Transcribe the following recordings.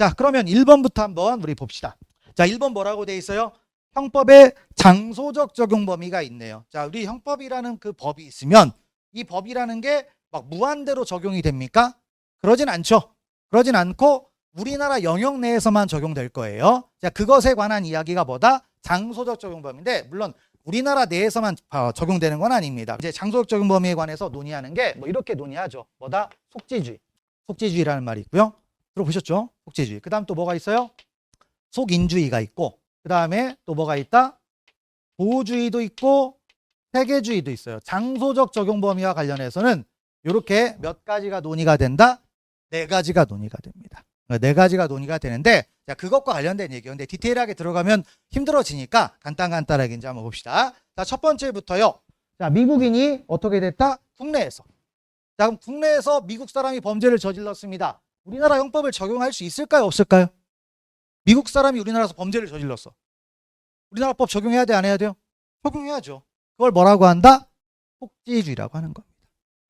자, 그러면 1번부터 한번 우리 봅시다. 자, 1번 뭐라고 돼 있어요? 형법에 장소적 적용 범위가 있네요. 자, 우리 형법이라는 그 법이 있으면 이 법이라는 게 막 무한대로 적용이 됩니까? 그러진 않죠. 그러진 않고 우리나라 영역 내에서만 적용될 거예요. 자, 그것에 관한 이야기가 뭐다? 장소적 적용 범위인데, 물론 우리나라 내에서만 적용되는 건 아닙니다. 이제 장소적 적용 범위에 관해서 논의하는 게 뭐 이렇게 논의하죠. 뭐다? 속지주의. 속지주의라는 말이 있고요. 들어보셨죠? 속지주의. 그 다음 또 뭐가 있어요? 속인주의가 있고, 그 다음에 또 뭐가 있다? 보호주의도 있고 세계주의도 있어요. 장소적 적용 범위와 관련해서는 이렇게 몇 가지가 논의가 된다? 4가지가 논의가 됩니다. 4가지가 논의가 되는데, 자, 그것과 관련된 얘기예요. 근데 디테일하게 들어가면 힘들어지니까 간단하게 이제 한번 봅시다. 자, 첫 번째부터요. 자, 미국인이 어떻게 됐다? 국내에서. 자, 그럼 국내에서 미국 사람이 범죄를 저질렀습니다. 우리나라 형법을 적용할 수 있을까요? 없을까요? 미국 사람이 우리나라에서 범죄를 저질렀어. 우리나라 법 적용해야 돼, 안 해야 돼요? 적용해야죠. 그걸 뭐라고 한다? 속지주의라고 하는 겁니다.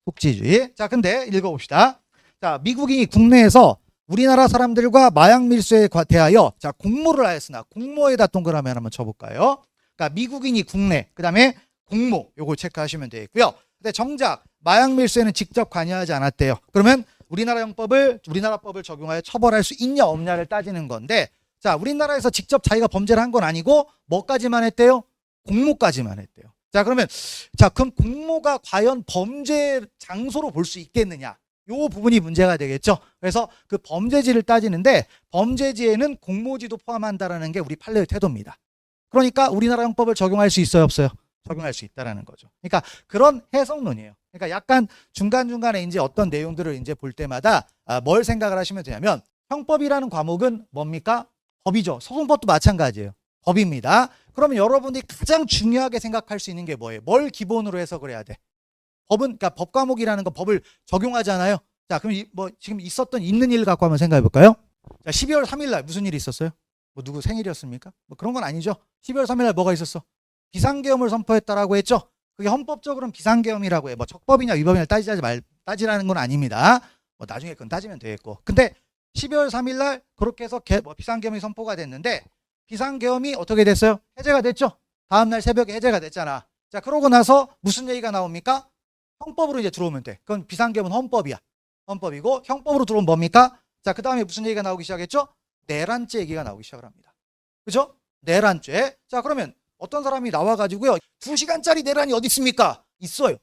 속지주의. 자, 근데 읽어봅시다. 자, 미국인이 국내에서 우리나라 사람들과 마약 밀수에 대하여 자, 공모를 하였으나, 공모에다 동그라미 한번 쳐볼까요? 그러니까 미국인이 국내, 그 다음에 공모, 요거 체크하시면 되겠고요. 근데 정작 마약 밀수에는 직접 관여하지 않았대요. 그러면 우리나라 법을 적용하여 처벌할 수 있냐 없냐를 따지는 건데, 자, 우리나라에서 직접 자기가 범죄를 한 건 아니고 뭐까지만 했대요? 공모까지만 했대요. 자, 그러면 그럼 공모가 과연 범죄 장소로 볼 수 있겠느냐? 요 부분이 문제가 되겠죠. 그래서 그 범죄지를 따지는데, 범죄지에는 공모지도 포함한다라는 게 우리 판례의 태도입니다. 그러니까 우리나라 형법을 적용할 수 있어요, 없어요? 적용할 수 있다라는 거죠. 그러니까 그런 해석론이에요. 그러니까 약간 중간중간에 이제 어떤 내용들을 이제 볼 때마다 뭘 생각을 하시면 되냐면, 형법이라는 과목은 뭡니까? 법이죠. 소송법도 마찬가지예요. 법입니다. 그러면 여러분들이 가장 중요하게 생각할 수 있는 게 뭐예요? 뭘 기본으로 해석을 해야 돼? 법은, 그러니까 법 과목이라는 건 법을 적용하잖아요. 자, 그럼 지금 있는 일 갖고 한번 생각해 볼까요? 자, 12월 3일 날 무슨 일이 있었어요? 뭐 누구 생일이었습니까? 뭐 그런 건 아니죠. 12월 3일 날 뭐가 있었어? 비상계엄을 선포했다라고 했죠. 그게 헌법적으로는 비상계엄이라고 해. 뭐 적법이냐 위법이냐 따지라는 건 아닙니다. 뭐 나중에 그건 따지면 되겠고. 근데 12월 3일 날 그렇게 해서 비상계엄이 선포가 됐는데, 비상계엄이 어떻게 됐어요? 해제가 됐죠. 다음 날 새벽에 해제가 됐잖아. 자, 그러고 나서 무슨 얘기가 나옵니까? 형법으로 이제 들어오면 돼. 그건 비상계엄은 헌법이야. 헌법이고, 형법으로 들어오면 뭡니까? 자, 그 다음에 무슨 얘기가 나오기 시작했죠? 내란죄 얘기가 나오기 시작을 합니다. 그죠? 내란죄. 자, 그러면 어떤 사람이 나와가지고요, 2시간짜리 내란이 어디 있습니까? 있어요.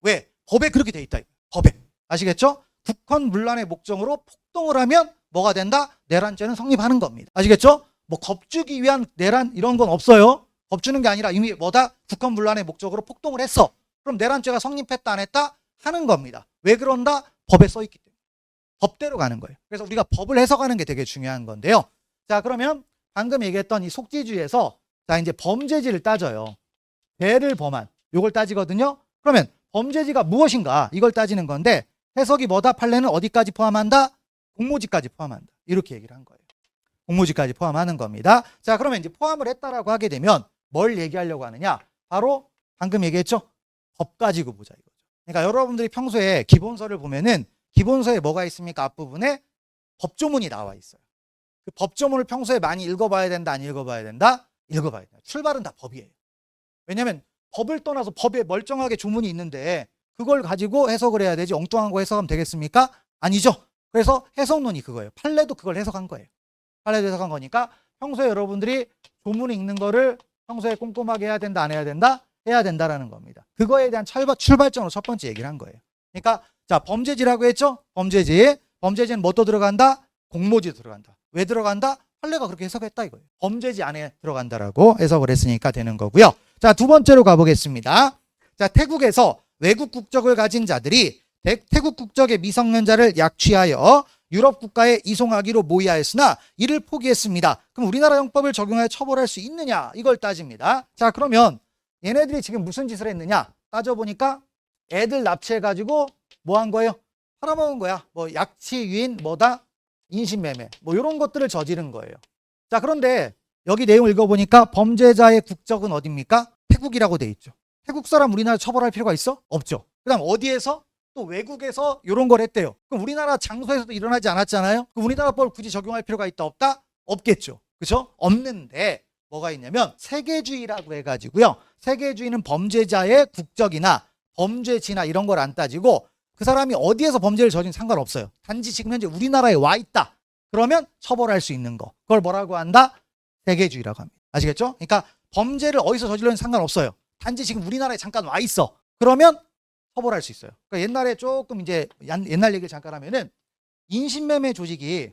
왜? 법에 그렇게 돼 있다. 법에. 아시겠죠? 국헌문란의 목적으로 폭동을 하면 뭐가 된다? 내란죄는 성립하는 겁니다. 아시겠죠? 뭐 겁주기 위한 내란 이런 건 없어요. 겁주는 게 아니라 이미 뭐다? 국헌문란의 목적으로 폭동을 했어. 그럼 내란죄가 성립했다 안 했다? 하는 겁니다. 왜 그런다? 법에 써 있기 때문에. 법대로 가는 거예요. 그래서 우리가 법을 해석하는 게 되게 중요한 건데요. 자, 그러면 방금 얘기했던 이 속지주의에서 자, 이제 범죄지를 따져요. 죄를 범한 요걸 따지거든요. 그러면 범죄지가 무엇인가 이걸 따지는 건데, 해석이 뭐다? 판례는 어디까지 포함한다? 공모지까지 포함한다. 이렇게 얘기를 한 거예요. 공모지까지 포함하는 겁니다. 자, 그러면 이제 포함을 했다라고 하게 되면 뭘 얘기하려고 하느냐? 바로 방금 얘기했죠? 법 가지고 보자 이거죠. 그러니까 여러분들이 평소에 기본서를 보면은 기본서에 뭐가 있습니까? 앞부분에 법조문이 나와 있어요. 그 법조문을 평소에 많이 읽어봐야 된다, 안 읽어봐야 된다? 읽어봐야 된다. 출발은 다 법이에요. 왜냐하면 법을 떠나서 법에 멀쩡하게 조문이 있는데 그걸 가지고 해석을 해야 되지, 엉뚱한 거 해석하면 되겠습니까? 아니죠. 그래서 해석론이 그거예요. 판례도 그걸 해석한 거예요. 판례도 해석한 거니까 평소에 여러분들이 조문을 읽는 거를 평소에 꼼꼼하게 해야 된다, 안 해야 된다? 해야 된다라는 겁니다. 그거에 대한 출발점으로 첫 번째 얘기를 한 거예요. 그러니까 자, 범죄지라고 했죠? 범죄지는 뭐 또 들어간다? 공모지 들어간다. 왜 들어간다? 판례가 그렇게 해석했다 이거예요. 범죄지 안에 들어간다라고 해석을 했으니까 되는 거고요. 자, 두 번째로 가보겠습니다. 자, 태국에서 외국 국적을 가진 자들이 태국 국적의 미성년자를 약취하여 유럽 국가에 이송하기로 모의하였으나 이를 포기했습니다. 그럼 우리나라 형법을 적용하여 처벌할 수 있느냐? 이걸 따집니다. 자, 그러면 얘네들이 지금 무슨 짓을 했느냐? 따져보니까 애들 납치해가지고 뭐 한 거예요? 팔아먹은 거야. 뭐 약취, 유인, 뭐다? 인신매매. 뭐 이런 것들을 저지른 거예요. 자, 그런데 여기 내용 읽어보니까 범죄자의 국적은 어디입니까? 태국이라고 돼 있죠. 태국 사람 우리나라 처벌할 필요가 있어? 없죠. 그 다음 어디에서? 또 외국에서 이런 걸 했대요. 그럼 우리나라 장소에서도 일어나지 않았잖아요. 그럼 우리나라 법을 굳이 적용할 필요가 있다 없다? 없겠죠. 그렇죠? 없는데 뭐가 있냐면 세계주의라고 해가지고요. 세계주의는 범죄자의 국적이나 범죄지나 이런 걸 안 따지고 그 사람이 어디에서 범죄를 저지른 상관없어요. 단지 지금 현재 우리나라에 와 있다. 그러면 처벌할 수 있는 거. 그걸 뭐라고 한다? 세계주의라고 합니다. 아시겠죠? 그러니까 범죄를 어디서 저질러는 상관없어요. 단지 지금 우리나라에 잠깐 와 있어. 그러면 처벌할 수 있어요. 그러니까 옛날에 조금 이제 옛날 얘기를 잠깐 하면은 인신매매 조직이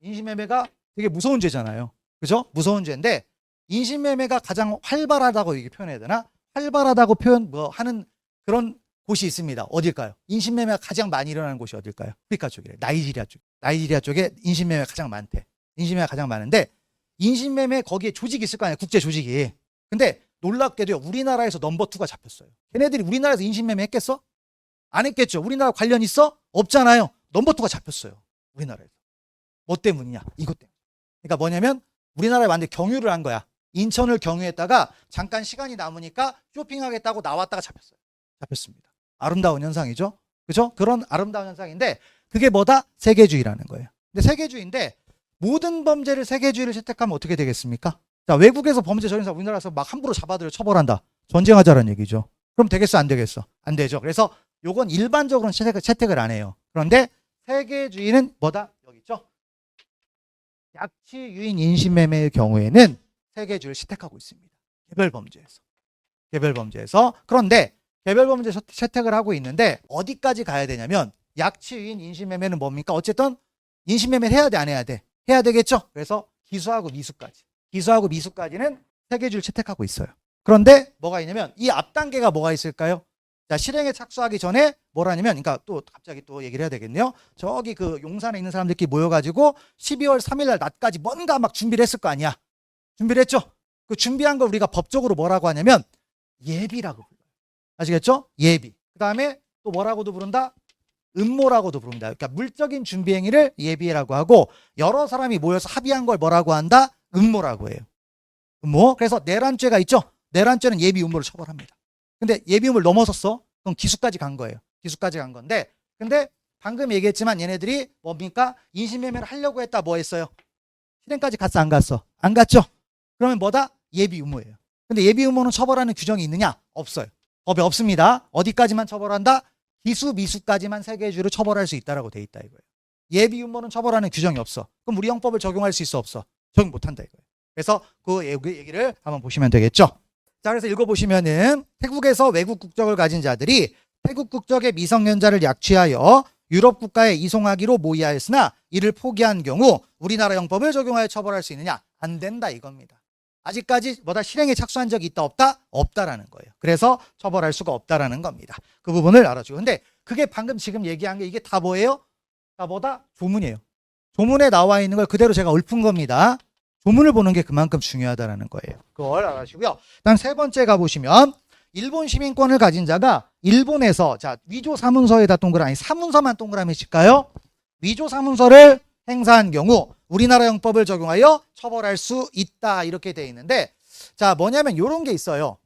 인신매매가 되게 무서운 죄잖아요. 그죠? 무서운 죄인데 인신매매가 가장 활발하다고 이게 표현해야 되나? 활발하다고 표현 뭐 하는 그런 곳이 있습니다. 어딜까요? 인신매매가 가장 많이 일어나는 곳이 어딜까요? 아프리카 쪽이래. 나이지리아 쪽. 나이지리아 쪽에 인신매매가 가장 많대. 인신매매가 가장 많은데 인신매매 거기에 조직이 있을 거 아니에요. 국제 조직이. 근데 놀랍게도요. 우리나라에서 넘버 2가 잡혔어요. 걔네들이 우리나라에서 인신매매 했겠어? 안 했겠죠. 우리나라 관련 있어? 없잖아요. 넘버 2가 잡혔어요. 우리나라에서. 뭐 때문이냐? 이것 때문에. 그러니까 뭐냐면 우리나라에 완전히 경유를 한 거야. 인천을 경유했다가 잠깐 시간이 남으니까 쇼핑하겠다고 나왔다가 잡혔어요. 잡혔습니다. 아름다운 현상이죠. 그죠? 그런 아름다운 현상인데 그게 뭐다? 세계주의라는 거예요. 근데 세계주의인데 모든 범죄를 세계주의를 채택하면 어떻게 되겠습니까? 자, 외국에서 범죄 저지른 사람 우리나라에서 막 함부로 잡아들여 처벌한다. 전쟁하자라는 얘기죠. 그럼 되겠어? 안 되겠어? 안 되죠. 그래서 요건 일반적으로는 채택을 안 해요. 그런데 세계주의는 뭐다? 여기 있죠. 약취, 유인, 인신매매의 경우에는 세계주의를 채택하고 있습니다. 개별범죄에서. 개별범죄에서. 그런데 개별범죄 채택을 하고 있는데 어디까지 가야 되냐면 약취, 유인, 인신매매는 뭡니까? 어쨌든 인신매매를 해야 돼, 안 해야 돼? 해야 되겠죠? 그래서 기수하고 미수까지. 기수하고 미수까지는 세계주의를 채택하고 있어요. 그런데 뭐가 있냐면 이 앞 단계가 뭐가 있을까요? 자, 실행에 착수하기 전에 뭐라냐면, 그러니까 또 갑자기 또 얘기를 해야 되겠네요. 저기 그 용산에 있는 사람들끼리 모여가지고 12월 3일 날 낮까지 뭔가 막 준비를 했을 거 아니야. 준비를 했죠? 그 준비한 걸 우리가 법적으로 뭐라고 하냐면 예비라고 불러요. 아시겠죠? 예비. 그 다음에 또 뭐라고도 부른다? 음모라고도 부릅니다. 그러니까 물적인 준비 행위를 예비라고 하고 여러 사람이 모여서 합의한 걸 뭐라고 한다? 음모라고 해요. 음모. 그래서 내란죄가 있죠? 내란죄는 예비 음모를 처벌합니다. 근데 예비 음모를 넘어섰어? 그럼 기수까지 간 거예요. 기수까지 간 건데 근데 방금 얘기했지만 얘네들이 뭡니까? 인신매매를 하려고 했다 뭐 했어요? 실행까지 갔어 안 갔어? 안 갔죠? 그러면 뭐다? 예비 음모예요. 근데 예비 음모는 처벌하는 규정이 있느냐? 없어요. 법에 없습니다. 어디까지만 처벌한다? 기수, 미수까지만 세계주의로 처벌할 수 있다라고 돼 있다 이거예요. 예비 음모는 처벌하는 규정이 없어. 그럼 우리 형법을 적용할 수 있어 없어? 적용 못한다 이거예요. 그래서 그 얘기를 한번 보시면 되겠죠. 자, 그래서 읽어보시면은 태국에서 외국 국적을 가진 자들이 태국 국적의 미성년자를 약취하여 유럽 국가에 이송하기로 모의하였으나 이를 포기한 경우 우리나라 형법을 적용하여 처벌할 수 있느냐? 안 된다 이겁니다. 아직까지 뭐다 실행에 착수한 적이 있다 없다? 없다라는 거예요. 그래서 처벌할 수가 없다라는 겁니다. 그 부분을 알아주고. 근데 그게 방금 지금 얘기한 게 이게 다 뭐예요? 다 뭐다? 조문이에요. 조문에 나와 있는 걸 그대로 제가 읊은 겁니다. 조문을 보는 게 그만큼 중요하다라는 거예요. 그걸 알아주시고요. 다음 세 번째 가보시면 일본 시민권을 가진 자가 일본에서 자 위조 사문서에다 동그라미 사문서만 동그라미 칠까요? 위조 사문서를 행사한 경우 우리나라 형법을 적용하여 처벌할 수 있다 이렇게 돼 있는데 자 뭐냐면 이런 게 있어요.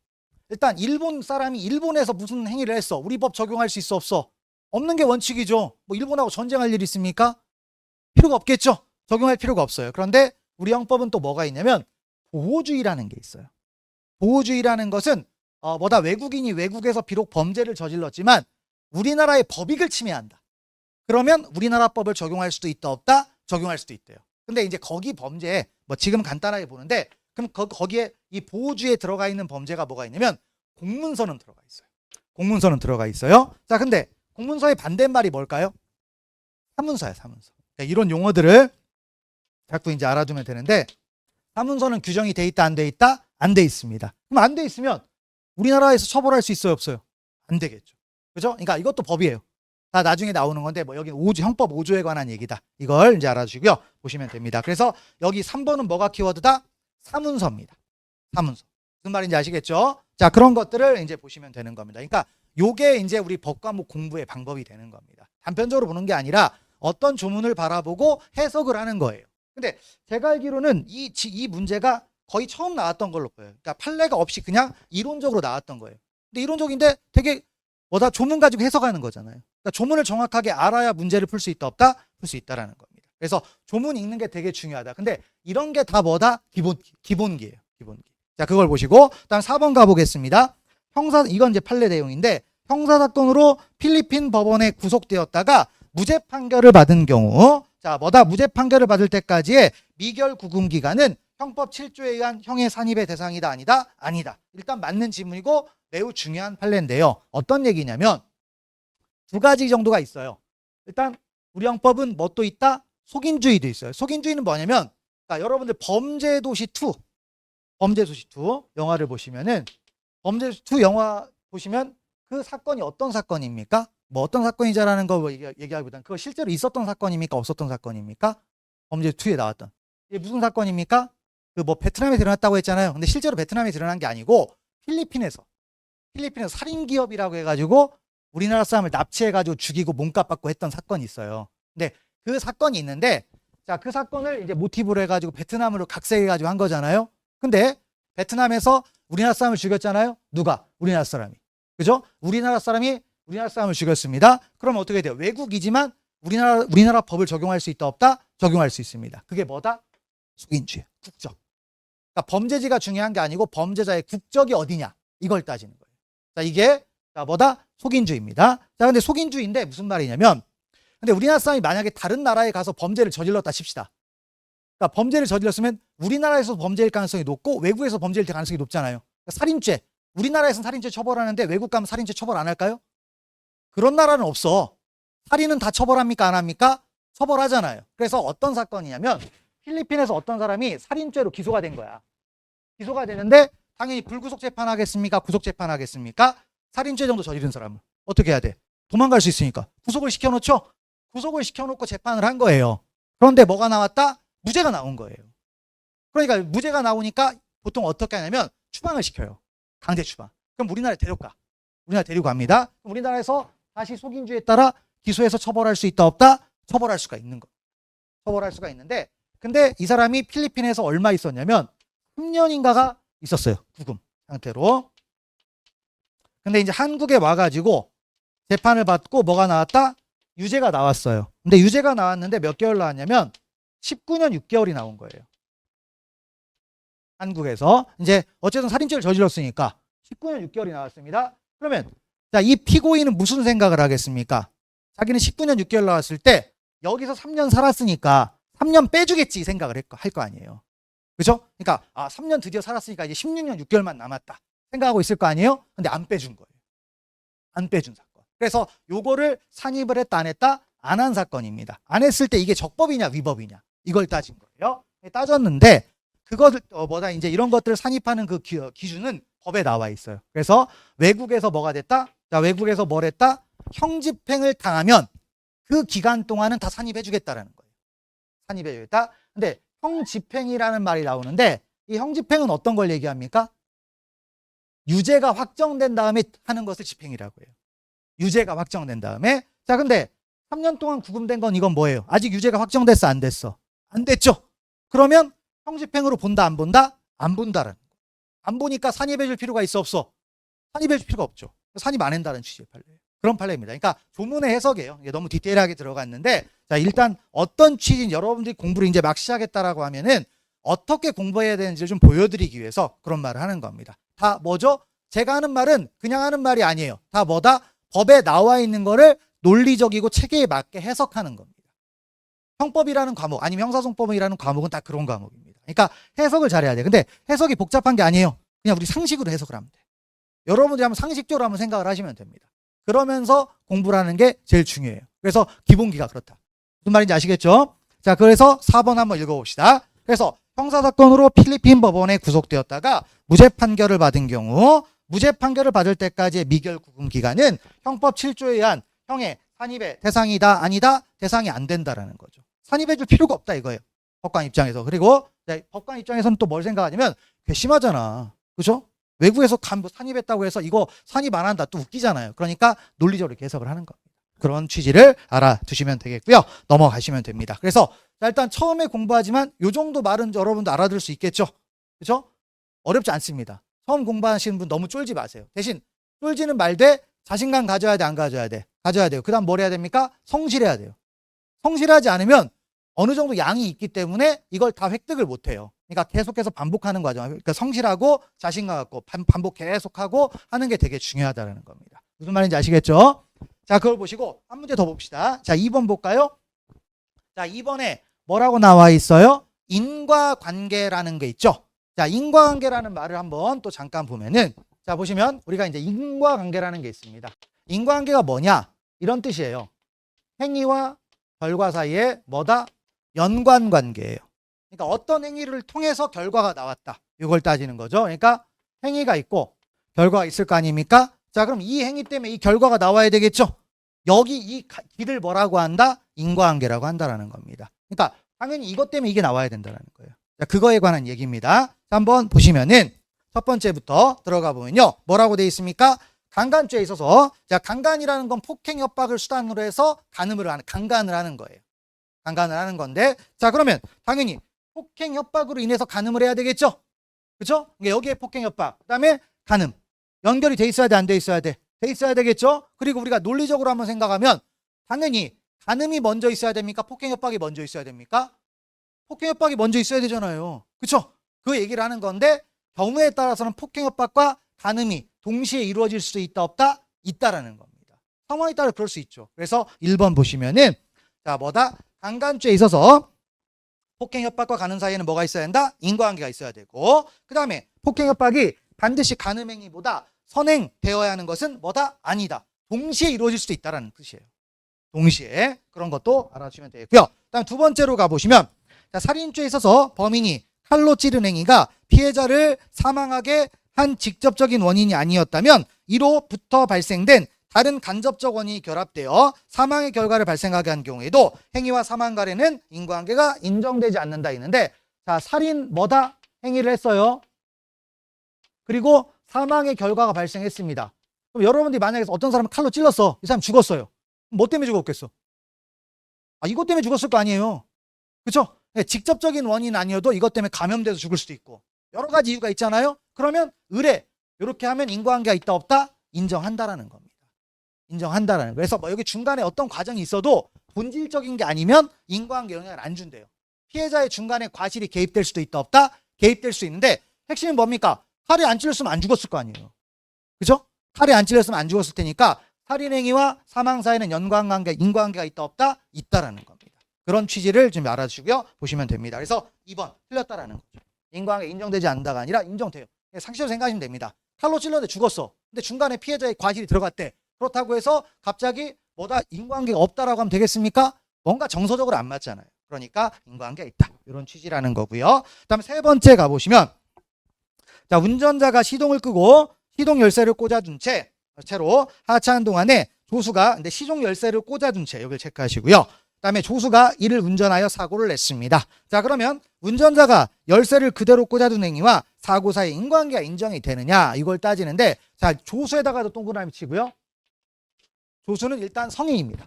일단 일본 사람이 일본에서 무슨 행위를 했어? 우리 법 적용할 수 있어 없어? 없는 게 원칙이죠. 뭐 일본하고 전쟁할 일 있습니까? 필요가 없겠죠. 적용할 필요가 없어요. 그런데 우리 형법은 또 뭐가 있냐면 보호주의라는 게 있어요. 보호주의라는 것은 뭐다 외국인이 외국에서 비록 범죄를 저질렀지만 우리나라의 법익을 침해한다. 그러면 우리나라 법을 적용할 수도 있다 없다? 적용할 수도 있대요. 근데 이제 거기 범죄에 뭐 지금 간단하게 보는데 그럼 거기에 이 보호주의에 들어가 있는 범죄가 뭐가 있냐면 공문서는 들어가 있어요. 공문서는 들어가 있어요. 자, 근데 공문서의 반대말이 뭘까요? 사문서야, 사문서. 이런 용어들을 자꾸 이제 알아두면 되는데 사문서는 규정이 돼 있다 안 돼 있다? 안 돼 있습니다. 그럼 안 돼 있으면 우리나라에서 처벌할 수 있어요 없어요? 안 되겠죠. 그죠? 그러니까 이것도 법이에요. 다 나중에 나오는 건데 뭐 여기 형법 5조에 관한 얘기다. 이걸 이제 알아주시고요. 보시면 됩니다. 그래서 여기 3번은 뭐가 키워드다? 사문서입니다. 사문서. 무슨 말인지 아시겠죠? 자, 그런 것들을 이제 보시면 되는 겁니다. 그러니까 요게 이제 우리 법과목 공부의 방법이 되는 겁니다. 단편적으로 보는 게 아니라 어떤 조문을 바라보고 해석을 하는 거예요. 근데 제가 알기로는 이 문제가 거의 처음 나왔던 걸로 보여요. 그러니까 판례가 없이 그냥 이론적으로 나왔던 거예요. 근데 이론적인데 되게 뭐다 조문 가지고 해석하는 거잖아요. 그러니까 조문을 정확하게 알아야 문제를 풀 수 있다 없다? 풀 수 있다라는 겁니다. 그래서 조문 읽는 게 되게 중요하다. 근데 이런 게 다 뭐다? 기본기예요. 기본기. 자, 그걸 보시고 다음 4번 가보겠습니다. 이건 이제 판례 내용인데 형사사건으로 필리핀 법원에 구속되었다가 무죄 판결을 받은 경우, 자, 뭐다? 무죄 판결을 받을 때까지의 미결 구금 기간은 형법 7조에 의한 형의 산입의 대상이다 아니다? 아니다. 일단 맞는 질문이고 매우 중요한 판례인데요. 어떤 얘기냐면 두 가지 정도가 있어요. 일단 우리 형법은 뭐 또 있다? 속인주의도 있어요. 속인주의는 뭐냐면, 자, 여러분들 범죄도시 2 영화를 보시면은 범죄도시 2 영화 보시면 그 사건이 어떤 사건입니까? 뭐 어떤 사건이자라는 거 얘기하기보다는 그거 실제로 있었던 사건입니까? 없었던 사건입니까? 범죄도시 2에 나왔던. 이게 무슨 사건입니까? 그 뭐 베트남에 드러났다고 했잖아요. 근데 실제로 베트남에 드러난 게 아니고 필리핀에서 살인 기업이라고 해가지고 우리나라 사람을 납치해가지고 죽이고 몸값 받고 했던 사건이 있어요. 근데 그 사건이 있는데, 자, 그 사건을 이제 모티브로 해가지고 베트남으로 각색해가지고 한 거잖아요. 근데 베트남에서 우리나라 사람을 죽였잖아요. 누가? 우리나라 사람이. 그죠? 우리나라 사람을 죽였습니다. 그럼 어떻게 돼요? 외국이지만 우리나라 법을 적용할 수 있다 없다? 적용할 수 있습니다. 그게 뭐다? 속인주의, 국적. 그러니까 범죄지가 중요한 게 아니고 범죄자의 국적이 어디냐, 이걸 따지는 거예요. 자, 이게 자, 뭐다? 속인주의입니다. 자, 근데 속인주의인데 무슨 말이냐면, 근데 우리나라 사람이 만약에 다른 나라에 가서 범죄를 저질렀다 칩시다. 그러니까 범죄를 저질렀으면 우리나라에서 범죄일 가능성이 높고 외국에서 범죄일 가능성이 높잖아요. 그러니까 살인죄, 우리나라에서는 살인죄 처벌하는데 외국 가면 살인죄 처벌 안 할까요? 그런 나라는 없어. 살인은 다 처벌합니까? 안 합니까? 처벌하잖아요. 그래서 어떤 사건이냐면 필리핀에서 어떤 사람이 살인죄로 기소가 된 거야. 기소가 되는데 당연히 불구속 재판하겠습니까? 구속 재판하겠습니까? 살인죄 정도 저지른 사람은 어떻게 해야 돼? 도망갈 수 있으니까 구속을 시켜놓죠. 구속을 시켜놓고 재판을 한 거예요. 그런데 뭐가 나왔다? 무죄가 나온 거예요. 그러니까 무죄가 나오니까 보통 어떻게 하냐면 추방을 시켜요. 강제 추방. 그럼 우리나라에 데려가. 우리나라 데리고 갑니다. 그럼 우리나라에서 다시 속인주의에 따라 기소해서 처벌할 수 있다 없다? 처벌할 수가 있는 거. 처벌할 수가 있는데, 근데 이 사람이 필리핀에서 얼마 있었냐면 3년인가가 있었어요. 구금 상태로. 근데 이제 한국에 와가지고 재판을 받고 뭐가 나왔다? 유죄가 나왔어요. 근데 유죄가 나왔는데 몇 개월 나왔냐면 19년 6개월이 나온 거예요. 한국에서 이제 어쨌든 살인죄를 저질렀으니까 19년 6개월이 나왔습니다. 그러면 자, 이 피고인은 무슨 생각을 하겠습니까? 자기는 19년 6개월 나왔을 때 여기서 3년 살았으니까 3년 빼주겠지 이 생각을 할 거 아니에요. 그죠? 그러니까 3년 드디어 살았으니까 이제 16년 6개월만 남았다 생각하고 있을 거 아니에요? 근데 안 빼준 거예요. 안 빼준 사건. 그래서 요거를 산입을 했다 안 했다? 안 한 사건입니다. 안 했을 때 이게 적법이냐 위법이냐 이걸 따진 거예요. 따졌는데 그것을 이제 이런 것들을 산입하는 그 기준은 법에 나와 있어요. 그래서 외국에서 뭐가 됐다? 자, 외국에서 뭘 했다? 형집행을 당하면 그 기간 동안은 다 산입해주겠다라는 거예요. 산입해주겠다. 근데 형집행이라는 말이 나오는데 이 형집행은 어떤 걸 얘기합니까? 유죄가 확정된 다음에 하는 것을 집행이라고 해요. 유죄가 확정된 다음에. 자, 근데 3년 동안 구금된 건 이건 뭐예요? 아직 유죄가 확정됐어 안 됐어? 안 됐죠. 그러면 형집행으로 본다 안 본다? 안 본다라는 거예요. 안 보니까 산입해줄 필요가 있어 없어? 산입해줄 필요가 없죠. 산입 안 한다는 취지의 판례예요. 그런 판례입니다. 그러니까 조문의 해석이에요. 이게 너무 디테일하게 들어갔는데, 자, 일단 어떤 취지인지 여러분들이 공부를 이제 막 시작했다라고 하면은 어떻게 공부해야 되는지를 좀 보여드리기 위해서 그런 말을 하는 겁니다. 다 뭐죠? 제가 하는 말은 그냥 하는 말이 아니에요. 다 뭐다? 법에 나와 있는 거를 논리적이고 체계에 맞게 해석하는 겁니다. 형법이라는 과목 아니면 형사소송법이라는 과목은 다 그런 과목입니다. 그러니까 해석을 잘해야 돼. 근데 해석이 복잡한 게 아니에요. 그냥 우리 상식으로 해석을 하면 돼. 여러분들이 한번 상식적으로 한번 생각을 하시면 됩니다. 그러면서 공부를 하는 게 제일 중요해요. 그래서 기본기가 그렇다. 무슨 말인지 아시겠죠? 자, 그래서 4번 한번 읽어봅시다. 그래서 형사사건으로 필리핀 법원에 구속되었다가 무죄 판결을 받은 경우 무죄 판결을 받을 때까지의 미결 구금 기간은 형법 7조에 의한 형의 산입의 대상이다 아니다? 대상이 안 된다라는 거죠. 산입해줄 필요가 없다 이거예요. 법관 입장에서. 그리고 법관 입장에서는 또 뭘 생각하냐면 괘씸하잖아. 그죠? 외국에서 산입했다고 해서 이거 산입 안 한다 또 웃기잖아요. 그러니까 논리적으로 해석을 하는 겁니다. 그런 취지를 알아두시면 되겠고요. 넘어가시면 됩니다. 그래서 일단 처음에 공부하지만 이 정도 말은 여러분도 알아들을 수 있겠죠. 그렇죠? 어렵지 않습니다. 처음 공부하시는 분 너무 쫄지 마세요. 대신 쫄지는 말되 자신감 가져야 돼, 안 가져야 돼? 가져야 돼요. 그 다음 뭘 해야 됩니까? 성실해야 돼요. 성실하지 않으면 어느 정도 양이 있기 때문에 이걸 다 획득을 못 해요. 그러니까 계속해서 반복하는 과정. 그러니까 성실하고 자신감 갖고 반복 계속하고 하는 게 되게 중요하다는 겁니다. 무슨 말인지 아시겠죠? 자, 그걸 보시고 한 문제 더 봅시다. 자, 2번 볼까요? 자, 2번에 뭐라고 나와 있어요? 인과관계라는 게 있죠. 자, 인과관계라는 말을 한번 또 잠깐 보면은, 자, 보시면 우리가 이제 인과관계라는 게 있습니다. 인과관계가 뭐냐? 이런 뜻이에요. 행위와 결과 사이에 뭐다? 연관관계예요. 그러니까 어떤 행위를 통해서 결과가 나왔다. 이걸 따지는 거죠. 그러니까 행위가 있고 결과가 있을 거 아닙니까? 자, 그럼 이 행위 때문에 이 결과가 나와야 되겠죠. 여기 이 길을 뭐라고 한다? 인과관계라고 한다라는 겁니다. 그러니까 당연히 이것 때문에 이게 나와야 된다는 거예요. 자, 그거에 관한 얘기입니다. 자, 한번 보시면은 첫 번째부터 들어가 보면요. 뭐라고 돼 있습니까? 강간죄에 있어서, 자, 강간이라는 건 폭행 협박을 수단으로 해서 강간을 하는 거예요. 강간을 하는 건데, 자, 그러면 당연히 폭행 협박으로 인해서 간음을 해야 되겠죠? 그렇죠? 여기에 폭행 협박, 그다음에 간음 연결이 돼 있어야 돼, 안 돼 있어야 돼? 돼 있어야 되겠죠? 그리고 우리가 논리적으로 한번 생각하면 당연히 간음이 먼저 있어야 됩니까? 폭행 협박이 먼저 있어야 됩니까? 폭행 협박이 먼저 있어야 되잖아요. 그렇죠? 그 얘기를 하는 건데, 경우에 따라서는 폭행 협박과 간음이 동시에 이루어질 수 있다, 없다? 있다라는 겁니다. 상황에 따라 그럴 수 있죠. 그래서 1번 보시면은, 자, 뭐다? 강간죄에 있어서 폭행 협박과 간음 사이에는 뭐가 있어야 된다? 인과관계가 있어야 되고, 그 다음에 폭행 협박이 반드시 간음 행위보다 선행되어야 하는 것은 뭐다? 아니다. 동시에 이루어질 수도 있다라는 뜻이에요. 동시에. 그런 것도 알아주시면 되겠고요. 다음 두 번째로 가보시면, 자, 살인죄에 있어서 범인이 칼로 찌른 행위가 피해자를 사망하게 한 직접적인 원인이 아니었다면 이로부터 발생된 다른 간접적 원인이 결합되어 사망의 결과를 발생하게 한 경우에도 행위와 사망 간에는 인과관계가 인정되지 않는다 있는데, 자, 살인 뭐다? 행위를 했어요. 그리고 사망의 결과가 발생했습니다. 그럼 여러분들이 만약에 어떤 사람을 칼로 찔렀어. 이 사람 죽었어요. 뭐 때문에 죽었겠어? 아, 이것 때문에 죽었을 거 아니에요. 그렇죠? 직접적인 원인은 아니어도 이것 때문에 감염돼서 죽을 수도 있고 여러 가지 이유가 있잖아요. 그러면 의뢰 이렇게 하면 인과관계가 있다, 없다? 인정한다라는 겁니다. 인정한다라는 거예요. 그래서 뭐 여기 중간에 어떤 과정이 있어도 본질적인 게 아니면 인과관계 영향을 안 준대요. 피해자의 중간에 과실이 개입될 수도 있다, 없다? 개입될 수 있는데, 핵심이 뭡니까? 칼에 안 찔렸으면 안 죽었을 거 아니에요. 그죠? 칼에 안 찔렸으면 안 죽었을 테니까 살인행위와 사망 사이에는 연관관계, 인과관계가 있다, 없다? 있다라는 겁니다. 그런 취지를 좀 알아주시고요. 보시면 됩니다. 그래서 2번 틀렸다라는 거죠. 인과관계 인정되지 않는다가 아니라 인정돼요. 상식적으로 생각하시면 됩니다. 칼로 찔렀는데 죽었어. 근데 중간에 피해자의 과실이 들어갔대. 그렇다고 해서 갑자기 뭐다 인과관계가 없다라고 하면 되겠습니까? 뭔가 정서적으로 안 맞잖아요. 그러니까 인과관계가 있다. 이런 취지라는 거고요. 그다음에 세 번째 가보시면, 자, 운전자가 시동을 끄고 시동 열쇠를 꽂아둔 채로 하차하는 동안에 조수가 근데 시동 열쇠를 꽂아둔 채 여기를 체크하시고요. 그다음에 조수가 이를 운전하여 사고를 냈습니다. 자, 그러면 운전자가 열쇠를 그대로 꽂아둔 행위와 사고 사이 인과관계가 인정이 되느냐 이걸 따지는데, 자, 조수에다가도 동그라미 치고요. 조수는 일단 성인입니다.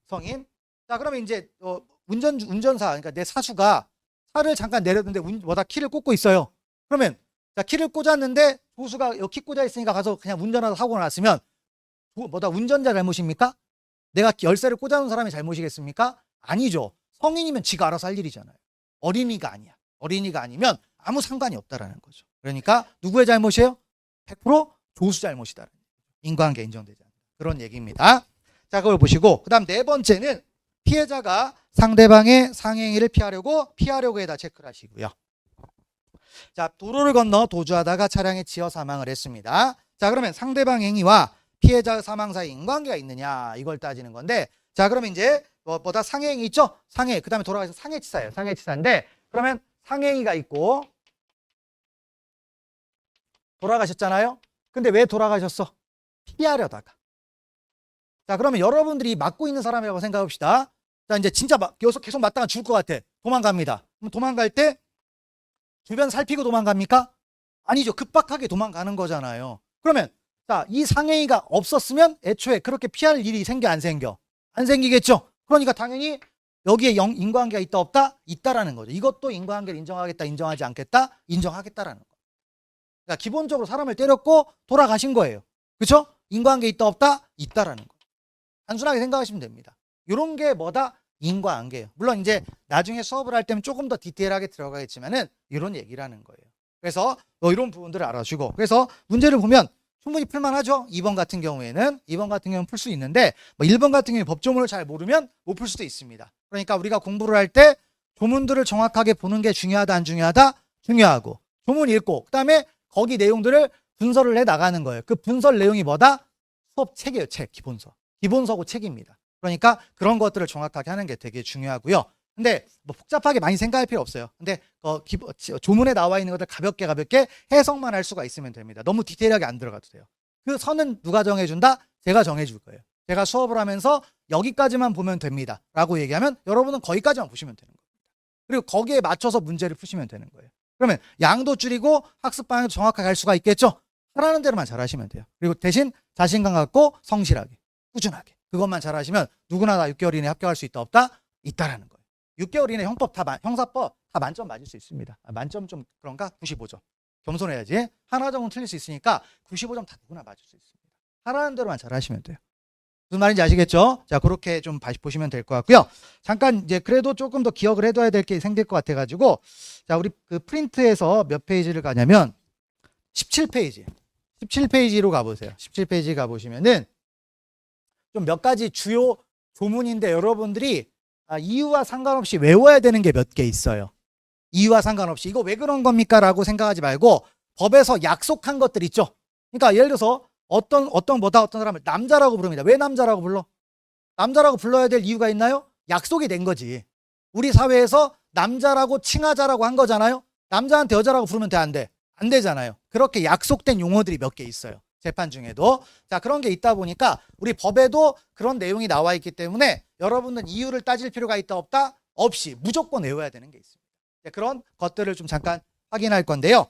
성인. 자, 그러면 이제 운전사, 그러니까 내 사수가 차를 잠깐 내렸는데 키를 꽂고 있어요. 그러면 자, 키를 꽂았는데 조수가 여기 키 꽂아 있으니까 가서 그냥 운전하다 사고가 났으면 운전자 잘못입니까? 내가 열쇠를 꽂아놓은 사람이 잘못이겠습니까? 아니죠. 성인이면 지가 알아서 할 일이잖아요. 어린이가 아니야. 어린이가 아니면 아무 상관이 없다라는 거죠. 그러니까 누구의 잘못이에요? 100% 조수 잘못이다. 인과관계 인정되지 않는다. 그런 얘기입니다. 자, 그걸 보시고, 그 다음 네 번째는 피해자가 상대방의 상행위를 피하려고에다 체크를 하시고요. 자, 도로를 건너 도주하다가 차량에 치여 사망을 했습니다. 자, 그러면 상대방 행위와 피해자 사망 사이 인과관계가 있느냐 이걸 따지는 건데, 자, 그러면 이제 뭐다 상해행위 있죠? 상해. 그 다음에 돌아가서 상해치사예요. 상해치사인데, 그러면 상해행위가 있고 돌아가셨잖아요. 근데 왜 돌아가셨어? 피하려다가. 자, 그러면 여러분들이 맞고 있는 사람이라고 생각합시다. 자, 이제 진짜 여기서 계속 맞다가 죽을 것 같아. 도망갑니다. 그럼 도망갈 때 주변 살피고 도망갑니까? 아니죠. 급박하게 도망가는 거잖아요. 그러면 자, 이 상해이가 없었으면 애초에 그렇게 피할 일이 생겨, 안 생겨? 안 생기겠죠. 그러니까 당연히 여기에 인과관계가 있다, 없다? 있다라는 거죠. 이것도 인과관계를 인정하겠다, 인정하지 않겠다? 인정하겠다라는 거예요. 그러니까 기본적으로 사람을 때렸고 돌아가신 거예요. 그렇죠? 인과관계 있다 없다? 있다라는 거. 단순하게 생각하시면 됩니다. 이런 게 뭐다? 인과관계예요. 물론 이제 나중에 수업을 할 때는 조금 더 디테일하게 들어가겠지만은 이런 얘기라는 거예요. 그래서 이런 부분들을 알아주고, 그래서 문제를 보면 충분히 풀만하죠. 2번 같은 경우에는 풀 수 있는데, 뭐 1번 같은 경우에 법조문을 잘 모르면 못 풀 수도 있습니다. 그러니까 우리가 공부를 할 때 조문들을 정확하게 보는 게 중요하다 안 중요하다? 중요하고, 조문 읽고 그다음에 거기 내용들을 분석을 해 나가는 거예요. 그 분석 내용이 뭐다? 수업 책이에요. 책. 기본서고 책입니다. 그러니까 그런 것들을 정확하게 하는 게 되게 중요하고요. 근데 뭐 복잡하게 많이 생각할 필요 없어요. 근데 조문에 나와 있는 것들 가볍게 해석만 할 수가 있으면 됩니다. 너무 디테일하게 안 들어가도 돼요. 그 선은 누가 정해준다? 제가 정해줄 거예요. 제가 수업을 하면서 여기까지만 보면 됩니다 라고 얘기하면 여러분은 거기까지만 보시면 되는 겁니다. 그리고 거기에 맞춰서 문제를 푸시면 되는 거예요. 그러면 양도 줄이고 학습 방향도 정확하게 할 수가 있겠죠? 하라는 대로만 잘 하시면 돼요. 그리고 대신 자신감 갖고 성실하게, 꾸준하게 그것만 잘 하시면 누구나 다 6개월 이내에 합격할 수 있다 없다? 있다라는 거예요. 6개월 이내 형사법 다 만점 맞을 수 있습니다. 만점 좀 그런가? 95점. 겸손해야지. 하나 정도는 틀릴 수 있으니까 95점 다 누구나 맞을 수 있습니다. 하라는 대로만 잘 하시면 돼요. 무슨 말인지 아시겠죠? 자, 그렇게 좀 보시면 될 것 같고요. 잠깐 이제 그래도 조금 더 기억을 해둬야 될 게 생길 것 같아가지고, 자, 우리 그 프린트에서 몇 페이지를 가냐면 17페이지. 17페이지로 가보세요. 17페이지 가보시면은 좀 몇 가지 주요 조문인데 여러분들이 이유와 상관없이 외워야 되는 게 몇 개 있어요. 이유와 상관없이 이거 왜 그런 겁니까? 라고 생각하지 말고 법에서 약속한 것들 있죠. 그러니까 예를 들어서 어떤 사람을 남자라고 부릅니다. 왜 남자라고 불러? 남자라고 불러야 될 이유가 있나요? 약속이 된 거지. 우리 사회에서 남자라고 칭하자라고 한 거잖아요. 남자한테 여자라고 부르면 돼, 안 돼? 안 되잖아요. 그렇게 약속된 용어들이 몇 개 있어요. 재판 중에도. 자, 그런 게 있다 보니까 우리 법에도 그런 내용이 나와 있기 때문에 여러분은 이유를 따질 필요가 있다 없다? 없이 무조건 외워야 되는 게 있습니다. 그런 것들을 좀 잠깐 확인할 건데요.